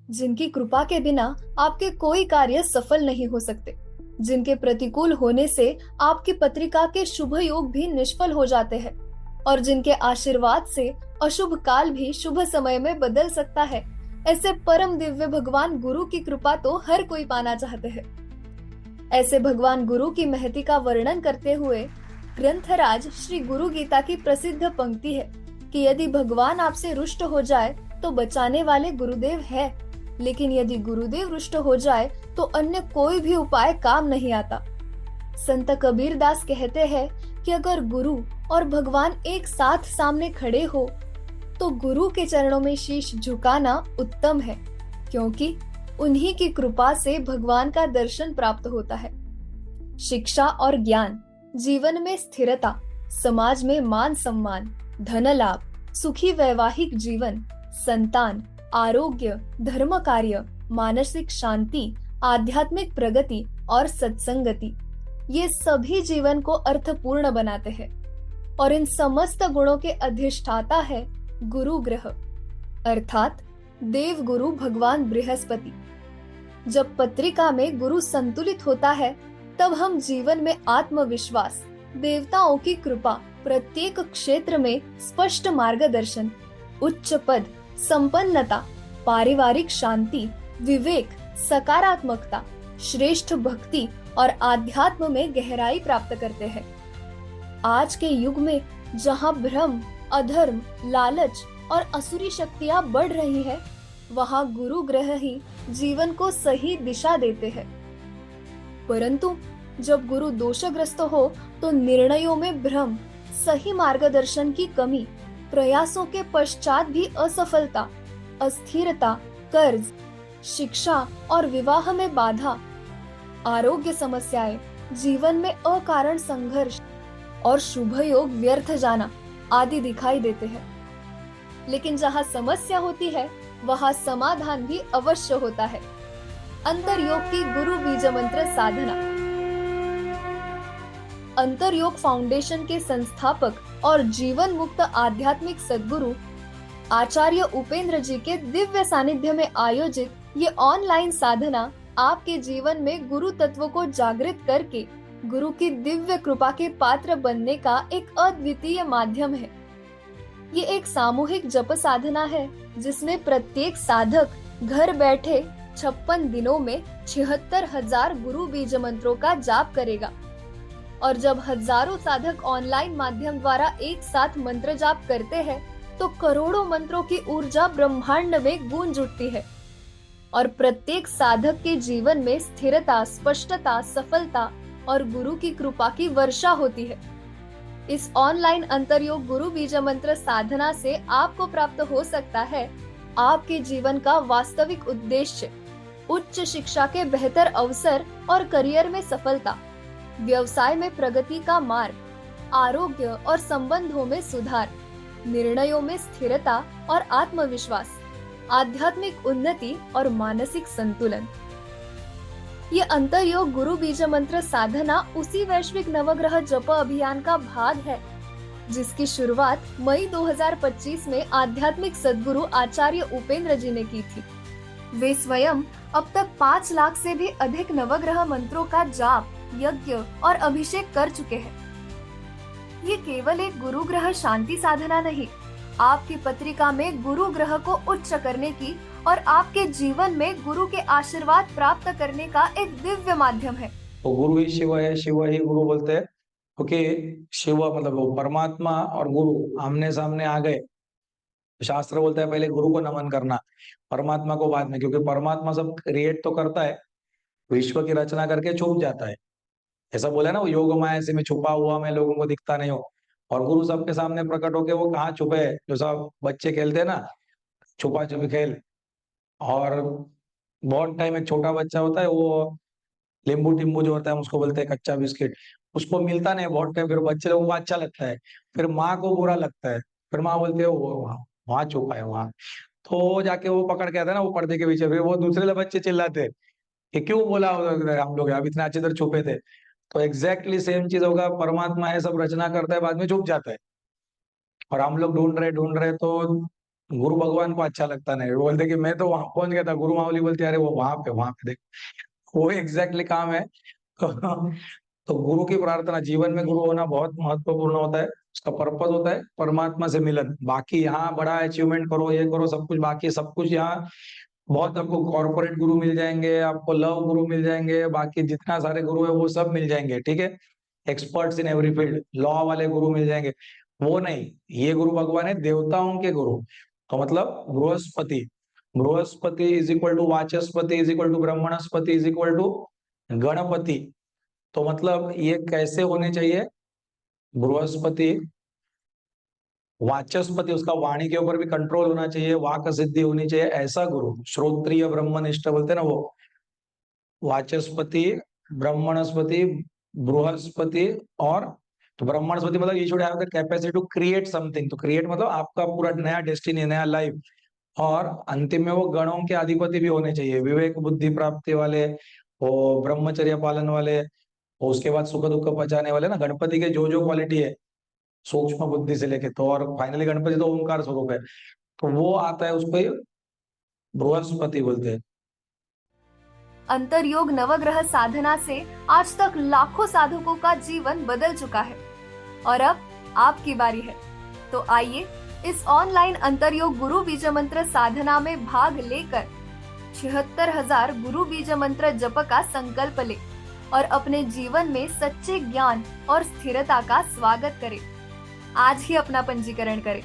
जिनकी कृपा के बिना आपके कोई कार्य सफल नहीं हो सकते, जिनके प्रतिकूल होने से आपकी पत्रिका के शुभ योग भी निष्फल हो जाते हैं और जिनके आशीर्वाद से अशुभ काल भी शुभ समय में बदल सकता है। ऐसे परम दिव्य भगवान गुरु की कृपा तो हर कोई पाना चाहते हैं। ऐसे भगवान गुरु की महती का वर्णन करते हुए ग्रंथराज श्री गुरु गीता की प्रसिद्ध पंक्ति है कि यदि भगवान आपसे रुष्ट हो जाए तो बचाने वाले गुरुदेव है, लेकिन यदि गुरुदेव रुष्ट हो जाए तो अन्य कोई भी उपाय काम नहीं आता। संत कबीर दास कहते हैं कि अगर गुरु और भगवान एक साथ सामने खड़े हो तो गुरु के चरणों में शीश झुकाना उत्तम है, क्योंकि उन्हीं की कृपा से भगवान का दर्शन प्राप्त होता है। शिक्षा और ज्ञान, जीवन में स्थिरता, समाज में मान सम्मान, धन लाभ, सुखी वैवाहिक जीवन, संतान, आरोग्य, धर्म कार्य, मानसिक शांति, आध्यात्मिक प्रगति और सत्संगति, ये सभी जीवन को अर्थपूर्ण बनाते हैं। और इन समस्त गुणों के अधिष्ठाता है गुरु ग्रह, अर्थात देव गुरु भगवान बृहस्पति। जब पत्रिका में गुरु संतुलित होता है तब हम जीवन में आत्मविश्वास, देवताओं की कृपा, प्रत्येक क्षेत्र में स्पष्ट मार्गदर्शन, उच्च पद, संपन्नता, पारिवारिक शांति, विवेक, सकारात्मकता, श्रेष्ठ भक्ति और आध्यात्म में गहराई प्राप्त करते हैं। आज के युग में जहाँ भ्रम, अधर्म, लालच और असुरी शक्तियां बढ़ रही है, वहाँ गुरु ग्रह ही जीवन को सही दिशा देते हैं। परंतु जब गुरु दोषग्रस्त हो तो निर्णयों में भ्रम, सही मार्गदर्शन की कमी, प्रयासों के पश्चात भी असफलता, अस्थिरता, कर्ज, शिक्षा और विवाह में बाधा, आरोग्य समस्याएं, जीवन में अकारण संघर्ष और शुभ योग व्यर्थ जाना आदि दिखाई देते हैं। लेकिन जहाँ समस्या होती है वहाँ समाधान भी अवश्य होता है। अंतरयोग की गुरु बीज मंत्र साधना। अंतरयोग फाउंडेशन के संस्थापक और जीवन मुक्त आध्यात्मिक सद्गुरु आचार्य उपेंद्र जी के दिव्य सानिध्य में आयोजित ये ऑनलाइन साधना आपके जीवन में गुरु तत्व को जागृत करके गुरु की दिव्य कृपा के पात्र बनने का एक अद्वितीय माध्यम है। ये एक सामूहिक जप साधना है जिसमें प्रत्येक साधक घर बैठे 56 दिनों में 76,000 गुरु बीज मंत्रों का जाप करेगा। और जब हजारों साधक ऑनलाइन माध्यम द्वारा एक साथ मंत्र जाप करते हैं तो करोड़ों मंत्रों की ऊर्जा ब्रह्मांड में गूंज उठती है और प्रत्येक साधक के जीवन में स्थिरता, स्पष्टता, सफलता और गुरु की कृपा की वर्षा होती है। इस ऑनलाइन अंतरयोग गुरु बीज मंत्र साधना से आपको प्राप्त हो सकता है आपके जीवन का वास्तविक उद्देश्य, उच्च शिक्षा के बेहतर अवसर और करियर में सफलता, व्यवसाय में प्रगति का मार्ग, आरोग्य और संबंधों में सुधार, निर्णयों में स्थिरता और आत्मविश्वास, आध्यात्मिक उन्नति और मानसिक संतुलन। ये अंतरयोग गुरु बीज मंत्र साधना उसी वैश्विक नवग्रह जप अभियान का भाग है जिसकी शुरुआत मई 2025 में आध्यात्मिक सद्गुरु आचार्य उपेंद्र जी ने की थी। वे स्वयं अब तक 5 लाख से भी अधिक नवग्रह मंत्रों का जाप, यज्ञ और अभिषेक कर चुके हैं। ये केवल एक गुरु ग्रह शांति साधना नहीं, आपकी पत्रिका में गुरु ग्रह को उच्च करने की और आपके जीवन में गुरु के आशीर्वाद प्राप्त करने का एक दिव्य माध्यम है। तो गुरु ही शिव है, शिव ही गुरु बोलते हैं, क्योंकि शिव मतलब वो परमात्मा और गुरु आमने सामने आ गए। शास्त्र बोलता है पहले गुरु को नमन करना, परमात्मा को बाद में, क्योंकि परमात्मा सब क्रिएट तो करता है, विश्व की रचना करके छुप जाता है। ऐसा बोला है ना, वो योग माया से मैं छुपा हुआ, मैं लोगों को दिखता नहीं हूँ। और गुरु सबके सामने प्रकट होके वो कहाँ छुपे है, जो सब बच्चे खेलते हैं ना, छुपा छुपी खेल। और बहुत टाइम एक छोटा बच्चा होता है, वो लींबू टिम्बू जो होता है उसको बोलते हैं कच्चा बिस्किट, उसको मिलता नहीं बहुत टाइम, फिर बच्चे लोगों को अच्छा लगता है, फिर माँ को बुरा लगता है, फिर माँ बोलती है वो वहाँ वहाँ छुपा है वहाँ। तो जाके वो पकड़ के आता है ना वो पर्दे के पीछे, फिर वो दूसरे बच्चे चिल्लाते हैं कि क्यों बोला उधर, हम लोग अब इतने अच्छे तरह छुपे थे। तो एग्जैक्टली सेम चीज होगा, परमात्मा है सब रचना करता है बाद में छुप जाता है, और हम लोग ढूंढ रहे तो गुरु भगवान को अच्छा लगता नहीं, वो बोलते कि मैं तो वहां पहुंच गया था, गुरु मावली बोलती है अरे वो वहां पे देख, वो एग्जैक्टली काम है। तो गुरु की प्रार्थना, जीवन में गुरु होना बहुत महत्वपूर्ण होता है। उसका पर्पस होता है परमात्मा से मिलन। बाकी यहाँ बड़ा अचीवमेंट करो, ये करो, सब कुछ, बाकी सब कुछ यहाँ बहुत, आपको कॉर्पोरेट गुरु मिल जाएंगे, आपको लव गुरु मिल जाएंगे, बाकी जितना सारे गुरु है वो सब मिल जाएंगे, ठीक है। Experts in every field, law वाले गुरु मिल जाएंगे। वो नहीं, ये गुरु भगवान है देवताओं के गुरु। तो मतलब Brihaspati, Brihaspati is equal to Vachaspati is equal to Brahmanaspati is equal to Ganapati. तो मतलब ये कैसे होने चाहिए, बृहस्पति वाचस्पति, उसका वाणी के ऊपर भी कंट्रोल होना चाहिए, वाक सिद्धि होनी चाहिए, ऐसा गुरु, श्रोत्रिय ब्रह्मनिष्ठ बोलते हैं ना वो, वाचस्पति, ब्रह्मणस्पति, बृहस्पति। और तो ब्रह्मणस्पति मतलब ये should have the capacity to create something, तो क्रिएट मतलब आपका पूरा नया डेस्टिनी, नया लाइफ। और अंतिम में वो गणों के अधिपति भी होने चाहिए, विवेक बुद्धि प्राप्ति वाले, वो ब्रह्मचर्य पालन वाले, और उसके बाद सुख दुख पचाने वाले ना, गणपति के जो जो क्वालिटी है, सूक्ष्म बुद्धि से लेके तो, और फाइनली गणपति तो ओंकार स्वरूप है, तो वो आता है, उसको ही बृहस्पति बोलते हैं। अंतर्योग नवग्रह साधना से आज तक लाखों साधकों का जीवन बदल चुका है और अब आपकी बारी है। तो आइए इस ऑनलाइन अंतर्योग गुरु बीज मंत्र साधना में भाग लेकर 76,000 गुरु बीज मंत्र जप का संकल्प ले और अपने जीवन में सच्चे ज्ञान और स्थिरता का स्वागत करें। आज ही अपना पंजीकरण करें।